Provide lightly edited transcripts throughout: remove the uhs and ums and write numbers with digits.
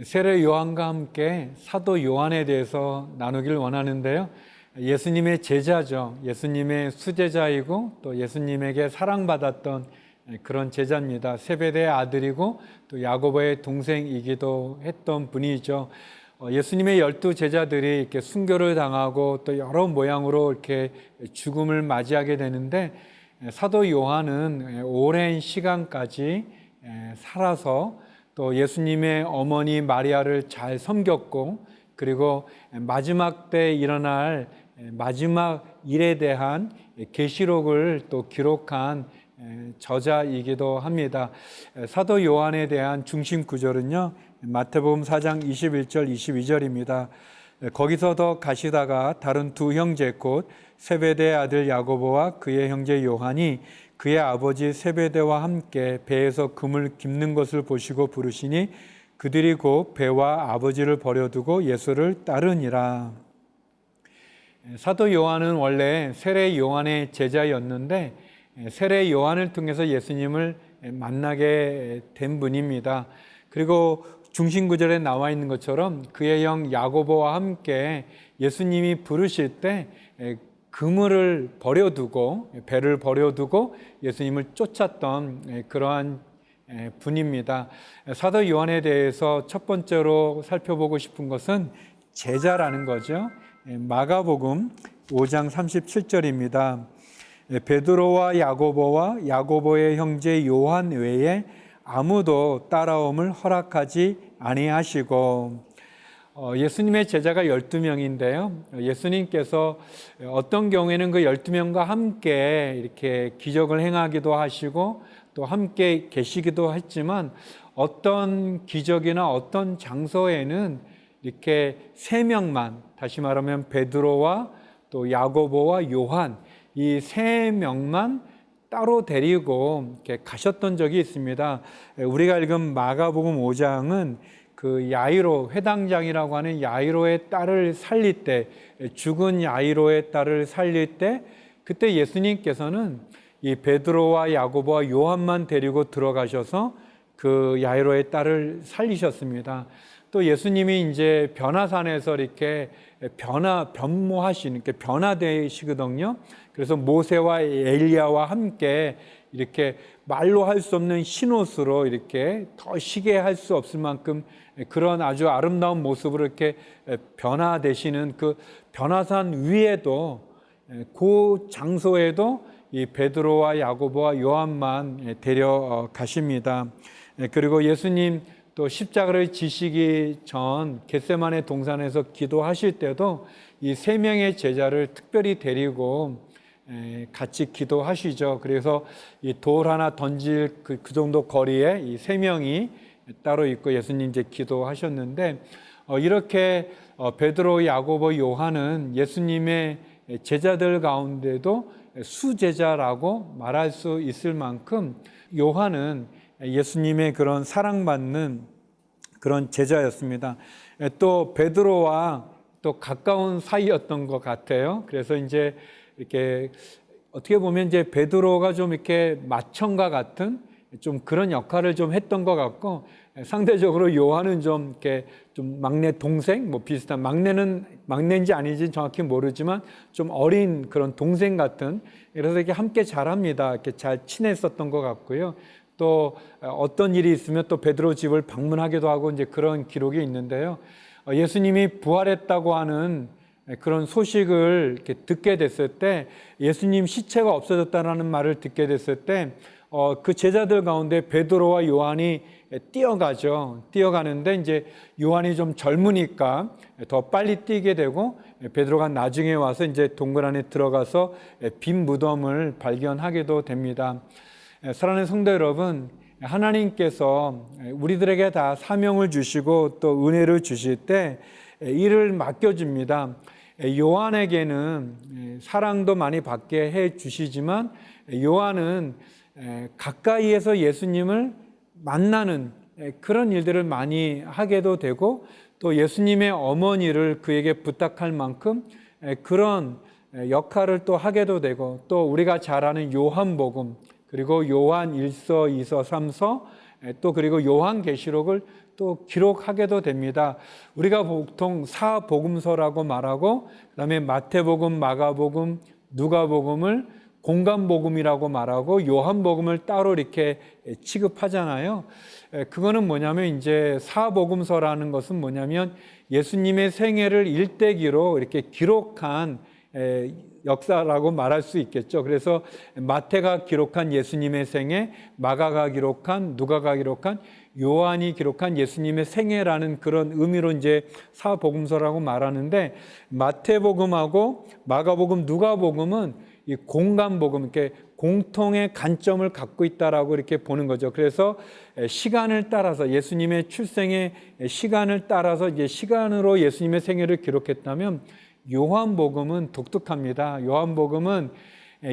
세례 요한과 함께 사도 요한에 대해서 나누길 원하는데요. 예수님의 제자죠. 예수님의 수제자이고 또 예수님에게 사랑받았던 그런 제자입니다. 세베대의 아들이고 또 야고보의 동생이기도 했던 분이죠. 예수님의 12 제자들이 이렇게 순교를 당하고 또 여러 모양으로 이렇게 죽음을 맞이하게 되는데 사도 요한은 오랜 시간까지 살아서 또 예수님의 어머니 마리아를 잘 섬겼고 그리고 마지막 때 일어날 마지막 일에 대한 계시록을 또 기록한 저자이기도 합니다. 사도 요한에 대한 중심 구절은요, 마태복음 4장 21절 22절입니다. 거기서 더 가시다가 다른 두 형제 곧 세베대의 아들 야고보와 그의 형제 요한이 그의 아버지 세베대와 함께 배에서 금을 깁는 것을 보시고 부르시니 그들이 곧 배와 아버지를 버려두고 예수를 따르니라. 사도 요한은 원래 세례 요한의 제자였는데 세례 요한을 통해서 예수님을 만나게 된 분입니다. 그리고 중심 구절에 나와 있는 것처럼 그의 형 야고보와 함께 예수님이 부르실 때 그물을 버려두고 배를 버려두고 예수님을 쫓았던 그러한 분입니다. 사도 요한에 대해서 첫 번째로 살펴보고 싶은 것은 제자라는 거죠. 마가복음 5장 37절입니다. 베드로와 야고보와 야고보의 형제 요한 외에 아무도 따라옴을 허락하지 아니하시고, 예수님의 제자가 12명인데요. 예수님께서 어떤 경우에는 그 12명과 함께 이렇게 기적을 행하기도 하시고 또 함께 계시기도 했지만 어떤 기적이나 어떤 장소에는 이렇게 3명만, 다시 말하면 베드로와 또 야고보와 요한, 이 3명만 따로 데리고 이렇게 가셨던 적이 있습니다. 우리가 읽은 마가복음 5장은 그 야이로, 회당장이라고 하는 야이로의 딸을 살릴 때, 죽은 야이로의 딸을 살릴 때, 그때 예수님께서는 이 베드로와 야고보와 요한만 데리고 들어가셔서 그 야이로의 딸을 살리셨습니다. 또 예수님이 이제 변화산에서 이렇게 변모하시는, 이렇게 변화되시거든요. 그래서 모세와 엘리야와 함께 이렇게 말로 할 수 없는 흰옷으로 이렇게 더 시게 할 수 없을 만큼 그런 아주 아름다운 모습으로 이렇게 변화되시는 그 변화산 위에도 그 장소에도 이 베드로와 야고보와 요한만 데려가십니다. 그리고 예수님 또 십자가를 지시기 전 겟세마네 동산에서 기도하실 때도 이 3명의 제자를 특별히 데리고 같이 기도하시죠. 그래서 이 돌 하나 던질 그 정도 거리에 이 3명이 따로 있고 예수님 이제 기도하셨는데, 이렇게 베드로, 야고보, 요한은 예수님의 제자들 가운데도 수제자라고 말할 수 있을 만큼 요한은 예수님의 그런 사랑받는 그런 제자였습니다. 또 베드로와 또 가까운 사이였던 것 같아요. 그래서 이제 이렇게 어떻게 보면 이제 베드로가 좀 이렇게 맏형과 같은 좀 그런 역할을 좀 했던 것 같고, 상대적으로 요한은 좀 이렇게 좀 막내 동생 뭐 비슷한, 막내인지 아닌지 정확히 모르지만 좀 어린 그런 동생 같은, 그래서 이렇게 함께 잘합니다. 이렇게 잘 친했었던 것 같고요. 또 어떤 일이 있으면 또 베드로 집을 방문하기도 하고 이제 그런 기록이 있는데요. 예수님이 부활했다고 하는 그런 소식을 이렇게 듣게 됐을 때, 예수님 시체가 없어졌다는 말을 듣게 됐을 때, 그 제자들 가운데 베드로와 요한이 뛰어가죠. 뛰어가는데 이제 요한이 좀 젊으니까 더 빨리 뛰게 되고, 베드로가 나중에 와서 이제 동굴 안에 들어가서 빈 무덤을 발견하게도 됩니다. 사랑하는 성도 여러분, 하나님께서 우리들에게 다 사명을 주시고 또 은혜를 주실 때 일을 맡겨줍니다. 요한에게는 사랑도 많이 받게 해 주시지만, 요한은 가까이에서 예수님을 만나는 그런 일들을 많이 하게도 되고, 또 예수님의 어머니를 그에게 부탁할 만큼 그런 역할을 또 하게도 되고, 또 우리가 잘 아는 요한복음, 그리고 요한 1서, 2서, 3서, 또 그리고 요한계시록을 또 기록하게도 됩니다. 우리가 보통 사복음서라고 말하고 그다음에 마태복음, 마가복음, 누가복음을 공간복음이라고 말하고 요한복음을 따로 이렇게 취급하잖아요. 그거는 뭐냐면 이제 사복음서라는 것은 뭐냐면 예수님의 생애를 일대기로 이렇게 기록한 역사라고 말할 수 있겠죠. 그래서 마태가 기록한 예수님의 생애, 마가가 기록한, 누가가 기록한, 요한이 기록한 예수님의 생애라는 그런 의미로 이제 사복음서라고 말하는데, 마태복음하고 마가복음, 누가복음은 이 공간복음, 이렇게 공통의 관점을 갖고 있다라고 이렇게 보는 거죠. 그래서 시간을 따라서 예수님의 출생의 시간을 따라서 이제 시간으로 예수님의 생애를 기록했다면, 요한복음은 독특합니다. 요한복음은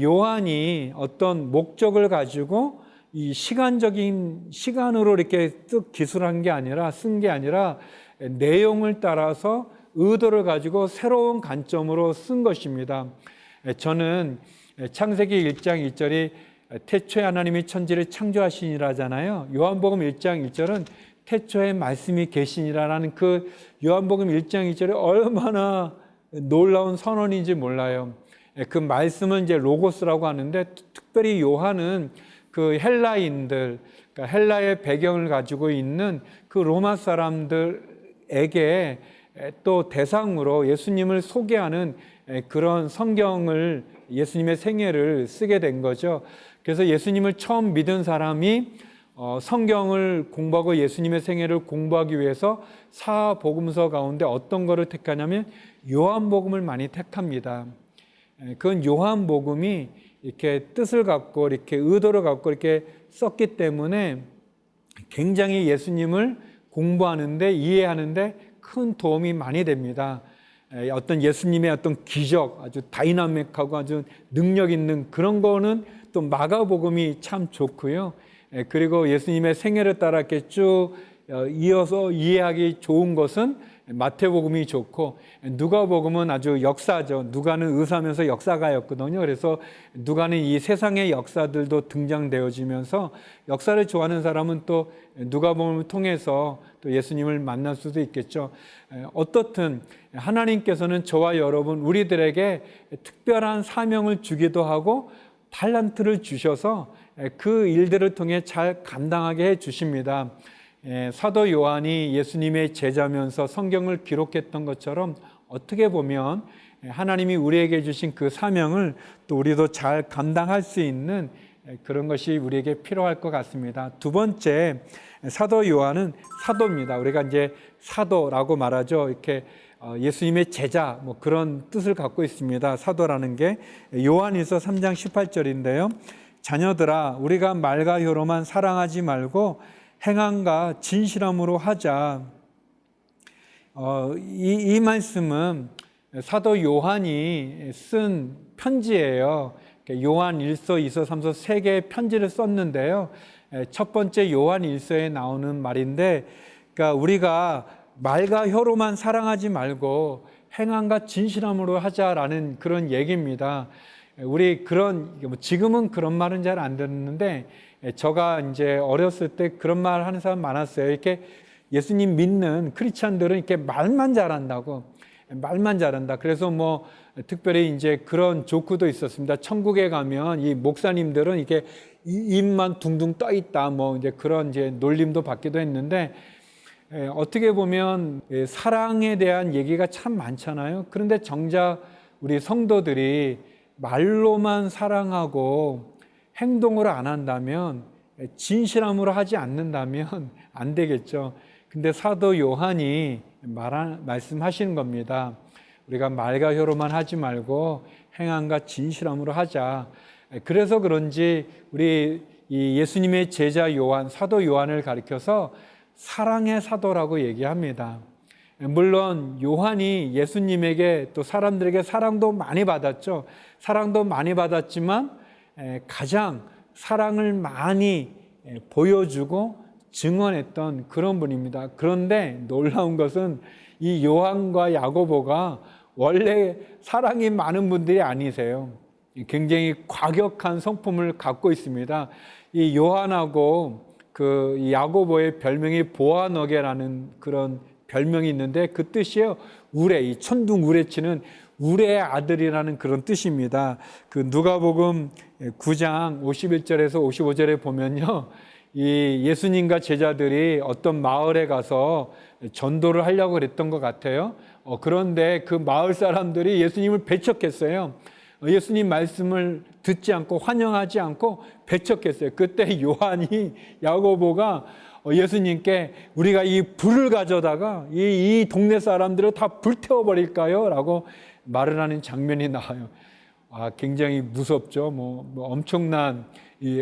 요한이 어떤 목적을 가지고 이 시간적인 시간으로 이렇게 쓱 기술한 게 아니라 쓴 게 아니라 내용을 따라서 의도를 가지고 새로운 관점으로 쓴 것입니다. 저는 창세기 1장 1절이 태초에 하나님이 천지를 창조하시니라잖아요. 요한복음 1장 1절은 태초에 말씀이 계시니라라는 그 요한복음 1장 2절이 얼마나 놀라운 선언인지 몰라요. 그 말씀은 이제 로고스라고 하는데, 특별히 요한은 그 헬라인들, 그러니까 헬라의 배경을 가지고 있는 그 로마 사람들에게 또 대상으로 예수님을 소개하는 그런 성경을, 예수님의 생애를 쓰게 된 거죠. 그래서 예수님을 처음 믿은 사람이 성경을 공부하고 예수님의 생애를 공부하기 위해서 사복음서 가운데 어떤 거를 택하냐면 요한복음을 많이 택합니다. 그건 요한복음이 이렇게 뜻을 갖고 이렇게 의도를 갖고 이렇게 썼기 때문에 굉장히 예수님을 공부하는데, 이해하는데 큰 도움이 많이 됩니다. 어떤 예수님의 어떤 기적, 아주 다이나믹하고 아주 능력 있는 그런 거는 또 마가복음이 참 좋고요. 그리고 예수님의 생애를 따라 이렇게 쭉 이어서 이해하기 좋은 것은 마태복음이 좋고, 누가복음은 아주 역사죠. 누가는 의사면서 역사가였거든요. 그래서 누가는 이 세상의 역사들도 등장되어지면서 역사를 좋아하는 사람은 또 누가복음을 통해서 또 예수님을 만날 수도 있겠죠. 어떻든 하나님께서는 저와 여러분 우리들에게 특별한 사명을 주기도 하고 달란트를 주셔서 그 일들을 통해 잘 감당하게 해 주십니다. 사도 요한이 예수님의 제자면서 성경을 기록했던 것처럼 어떻게 보면 하나님이 우리에게 주신 그 사명을 또 우리도 잘 감당할 수 있는 그런 것이 우리에게 필요할 것 같습니다. 두 번째, 사도 요한은 사도입니다. 우리가 이제 사도라고 말하죠. 이렇게 예수님의 제자, 뭐 그런 뜻을 갖고 있습니다. 사도라는 게 요한일서 3장 18절인데요. 자녀들아, 우리가 말과 혀로만 사랑하지 말고 행함과 진실함으로 하자. 이 말씀은 사도 요한이 쓴 편지예요. 요한 1서, 2서, 3서 세 개의 편지를 썼는데요. 첫 번째 요한 1서에 나오는 말인데, 그러니까 우리가 말과 혀로만 사랑하지 말고 행함과 진실함으로 하자라는 그런 얘기입니다. 우리 지금은 그런 말은 잘 안 듣는데, 제가 이제 어렸을 때 그런 말 하는 사람 많았어요. 이렇게 예수님 믿는 크리스찬들은 이렇게 말만 잘한다고, 말만 잘한다. 그래서 뭐 특별히 이제 그런 조크도 있었습니다. 천국에 가면 이 목사님들은 이렇게 입만 둥둥 떠 있다. 뭐 이제 그런 이제 놀림도 받기도 했는데, 어떻게 보면 사랑에 대한 얘기가 참 많잖아요. 그런데 정작 우리 성도들이 말로만 사랑하고 행동을 안 한다면, 진실함으로 하지 않는다면 안 되겠죠. 근데 사도 요한이 말씀하시는 겁니다. 우리가 말과 혀로만 하지 말고 행함과 진실함으로 하자. 그래서 그런지 우리 이 예수님의 제자 요한, 사도 요한을 가리켜서 사랑의 사도라고 얘기합니다. 물론 요한이 예수님에게 또 사람들에게 사랑도 많이 받았죠. 사랑도 많이 받았지만 가장 사랑을 많이 보여주고 증언했던 그런 분입니다. 그런데 놀라운 것은 이 요한과 야고보가 원래 사랑이 많은 분들이 아니세요. 굉장히 과격한 성품을 갖고 있습니다. 이 요한하고 그 야고보의 별명이 보아너게라는 그런 별명이 있는데 그 뜻이에요. 우레, 이 천둥 우레치는 우레의 아들이라는 그런 뜻입니다. 그 누가복음 9장 51절에서 55절에 보면요, 이 예수님과 제자들이 어떤 마을에 가서 전도를 하려고 그랬던 것 같아요. 그런데 그 마을 사람들이 예수님을 배척했어요. 예수님 말씀을 듣지 않고 환영하지 않고 배척했어요. 그때 요한이, 야고보가 예수님께 우리가 이 불을 가져다가 이 동네 사람들을 다 불태워버릴까요? 라고 말을 하는 장면이 나와요. 굉장히 무섭죠. 엄청난,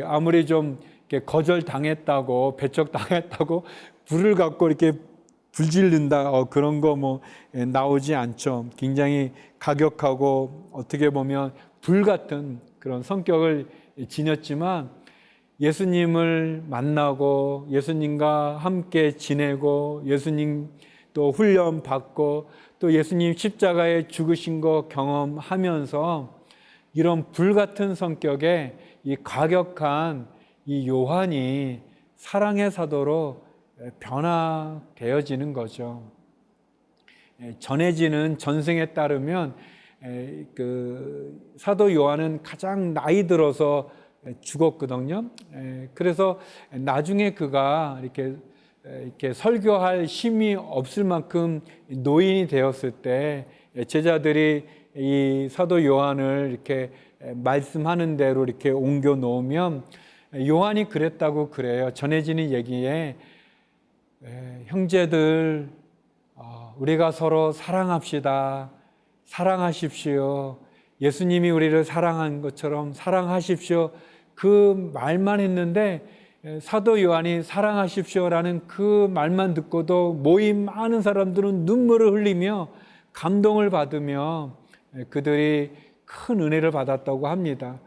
아무리 좀 이렇게 거절당했다고, 배척당했다고 불을 갖고 이렇게 불질른다, 그런 거 나오지 않죠. 굉장히 가격하고 어떻게 보면 불 같은 그런 성격을 지녔지만 예수님을 만나고 예수님과 함께 지내고 예수님 또 훈련 받고 또 예수님 십자가에 죽으신 거 경험하면서 이런 불 같은 성격의 이 과격한 이 요한이 사랑의 사도로 변화되어지는 거죠. 전해지는 전승에 따르면 그 사도 요한은 가장 나이 들어서 죽었거든요. 그래서 나중에 그가 이렇게 설교할 힘이 없을 만큼 노인이 되었을 때 제자들이 이 사도 요한을 이렇게 말씀하는 대로 이렇게 옮겨 놓으면 요한이 그랬다고 그래요. 전해지는 얘기에 형제들, 우리가 서로 사랑합시다. 사랑하십시오. 예수님이 우리를 사랑한 것처럼 사랑하십시오. 그 말만 했는데 사도 요한이 사랑하십시오라는 그 말만 듣고도 모임 많은 사람들은 눈물을 흘리며 감동을 받으며 그들이 큰 은혜를 받았다고 합니다.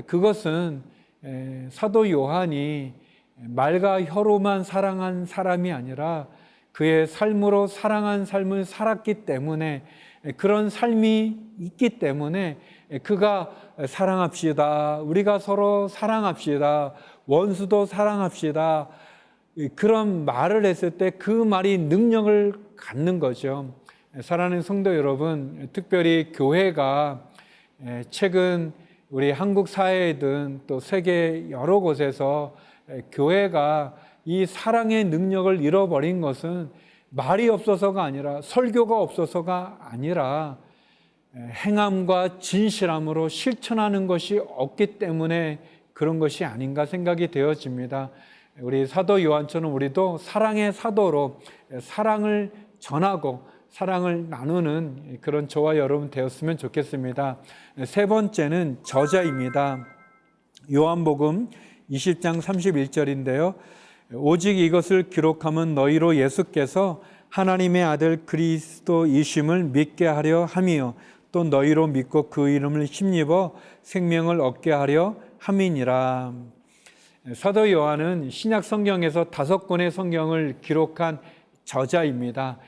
그것은 사도 요한이 말과 혀로만 사랑한 사람이 아니라 그의 삶으로 사랑한 삶을 살았기 때문에 그런 삶이 있기 때문에 그가 사랑합시다. 우리가 서로 사랑합시다. 원수도 사랑합시다. 그런 말을 했을 때 그 말이 능력을 갖는 거죠. 사랑하는 성도 여러분, 특별히 교회가 최근 우리 한국 사회이든 또 세계 여러 곳에서 교회가 이 사랑의 능력을 잃어버린 것은 말이 없어서가 아니라 설교가 없어서가 아니라 행함과 진실함으로 실천하는 것이 없기 때문에 그런 것이 아닌가 생각이 되어집니다. 우리 사도 요한처럼 우리도 사랑의 사도로 사랑을 전하고 사랑을 나누는 그런 저와 여러분 되었으면 좋겠습니다. 세 번째는 저자입니다. 요한복음 20장 31절인데요. 오직 이것을 기록함은 너희로 예수께서 하나님의 아들 그리스도이심을 믿게 하려 함이요 또 너희로 믿고 그 이름을 힘입어 생명을 얻게 하려 함이니라. 사도 요한은 신약 성경에서 5권의 성경을 기록한 저자입니다.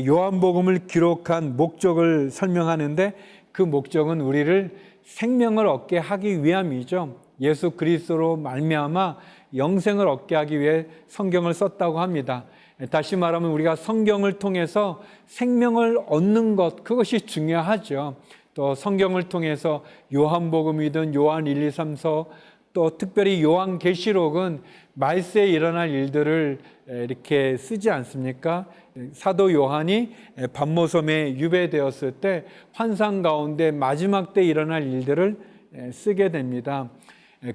요한복음을 기록한 목적을 설명하는데 그 목적은 우리를 생명을 얻게 하기 위함이죠. 예수 그리스도로 말미암아 영생을 얻게 하기 위해 성경을 썼다고 합니다. 다시 말하면 우리가 성경을 통해서 생명을 얻는 것, 그것이 중요하죠. 또 성경을 통해서 요한복음이든 요한 1, 2, 3서 또 특별히 요한계시록은 말세에 일어날 일들을 이렇게 쓰지 않습니까? 사도 요한이 pat모섬에 유배되었을 때 환상 가운데 마지막 때 일어날 일들을 쓰게 됩니다.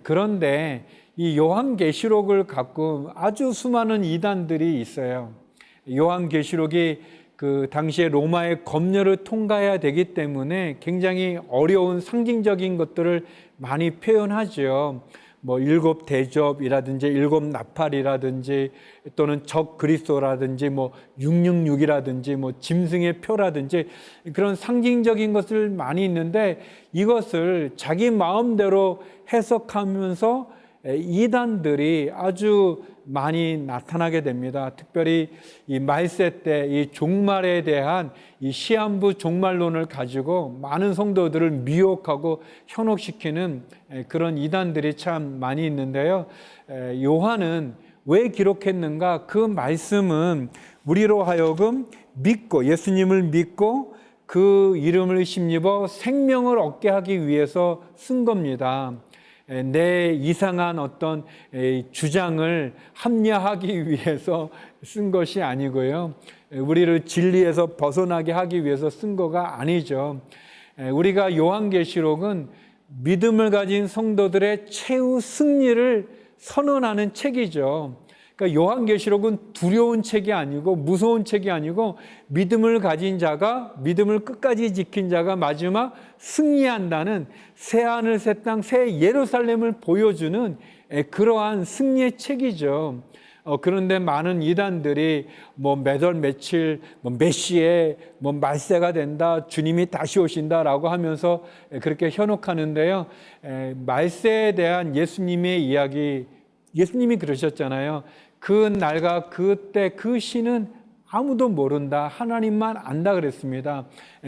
그런데 이 요한계시록을 갖고 아주 수많은 이단들이 있어요. 요한계시록이 그 당시에 로마의 검열을 통과해야 되기 때문에 굉장히 어려운 상징적인 것들을 많이 표현하죠. 7 대접이라든지 7 나팔이라든지 또는 적 그리스도라든지 666이라든지 짐승의 표라든지 그런 상징적인 것을 많이 있는데 이것을 자기 마음대로 해석하면서 이단들이 아주 많이 나타나게 됩니다. 특별히 이 말세 때 이 종말에 대한 이 시한부 종말론을 가지고 많은 성도들을 미혹하고 현혹시키는 그런 이단들이 참 많이 있는데요. 요한은 왜 기록했는가? 그 말씀은 우리로 하여금 믿고 예수님을 믿고 그 이름을 힘입어 생명을 얻게 하기 위해서 쓴 겁니다. 내 이상한 어떤 주장을 합리화하기 위해서 쓴 것이 아니고요. 우리를 진리에서 벗어나게 하기 위해서 쓴 거가 아니죠. 우리가 요한계시록은 믿음을 가진 성도들의 최후 승리를 선언하는 책이죠. 그러니까 요한계시록은 두려운 책이 아니고 무서운 책이 아니고 믿음을 가진 자가 믿음을 끝까지 지킨 자가 마지막 승리한다는 새하늘 새 땅 새 예루살렘을 보여주는 그러한 승리의 책이죠. 그런데 많은 이단들이 몇 월 며칠 몇 시에 말세가 된다, 주님이 다시 오신다라고 하면서 그렇게 현혹하는데요. 말세에 대한 예수님의 이야기, 예수님이 그러셨잖아요. 그 날과 그때 그 시는 아무도 모른다, 하나님만 안다 그랬습니다.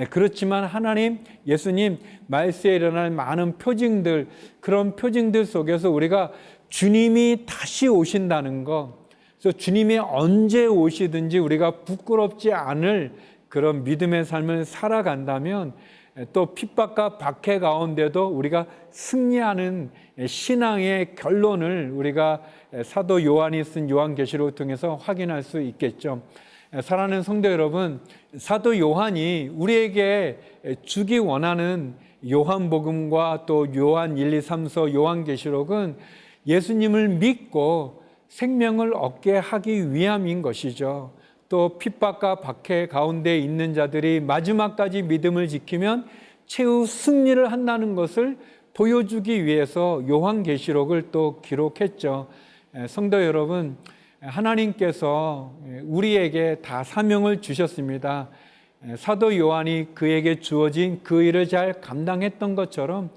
그렇지만 하나님, 예수님 말세에 일어날 많은 표징들, 그런 표징들 속에서 우리가 주님이 다시 오신다는 것, 그래서 주님이 언제 오시든지 우리가 부끄럽지 않을 그런 믿음의 삶을 살아간다면 또 핍박과 박해 가운데도 우리가 승리하는 신앙의 결론을 우리가 사도 요한이 쓴 요한계시록을 통해서 확인할 수 있겠죠. 사랑하는 성도 여러분, 사도 요한이 우리에게 주기 원하는 요한복음과 또 요한 1, 2, 3서 요한계시록은 예수님을 믿고 생명을 얻게 하기 위함인 것이죠. 또 핍박과 박해 가운데 있는 자들이 마지막까지 믿음을 지키면 최후 승리를 한다는 것을 보여주기 위해서 요한계시록을 또 기록했죠. 성도 여러분, 하나님께서 우리에게 다 사명을 주셨습니다. 사도 요한이 그에게 주어진 그 일을 잘 감당했던 것처럼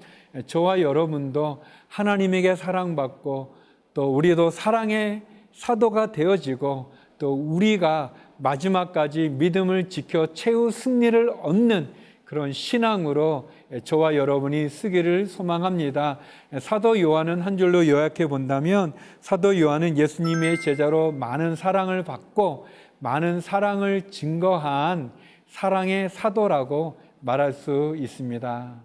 저와 여러분도 하나님에게 사랑받고 또 우리도 사랑의 사도가 되어지고 또 우리가 마지막까지 믿음을 지켜 최후 승리를 얻는 그런 신앙으로 저와 여러분이 쓰기를 소망합니다. 사도 요한은 한 줄로 요약해 본다면 사도 요한은 예수님의 제자로 많은 사랑을 받고 많은 사랑을 증거한 사랑의 사도라고 말할 수 있습니다.